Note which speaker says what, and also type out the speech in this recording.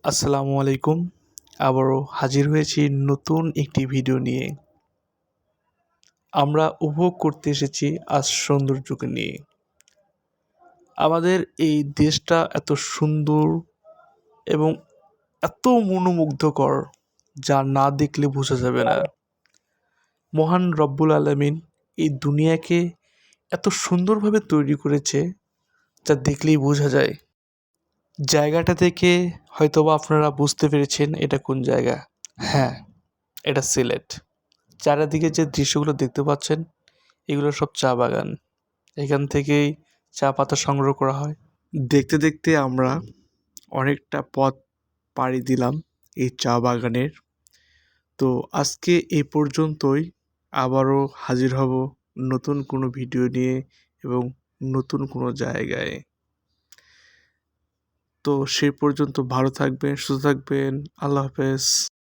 Speaker 1: আসসালামু আলাইকুম। আবারও হাজির হয়েছি নতুন একটি ভিডিও নিয়ে। আমরা উপভোগ করতে এসেছি আজ সৌন্দর্যকে নিয়ে। আমাদের এই দেশটা এত সুন্দর এবং এত মনোমুগ্ধকর, যা না দেখলে বোঝা যাবে না। মহান রব্বুল আলামিন এই দুনিয়াকে এত সুন্দরভাবে তৈরি করেছে, যা দেখলেই বোঝা যায়। জায়গাটা থেকে হয়তোবা আপনারা বুঝতে পেরেছেন এটা কোন জায়গা। হ্যাঁ, এটা সিলেট। চারিদিকে যে দৃশ্যগুলো দেখতে পাচ্ছেন, এগুলো সব চা বাগান। এখান থেকেই চা পাতা সংগ্রহ করা হয়। দেখতে দেখতে আমরা অনেকটা পথ পাড়ি দিলাম এই চা বাগানের। তো আজকে এই পর্যন্তই। আবারও হাজির হব নতুন কোনো ভিডিও নিয়ে এবং নতুন কোনো জায়গায়। তো সেই পর্যন্ত ভালো থাকবেন, সুস্থ থাকবেন। আল্লাহ হাফেজ।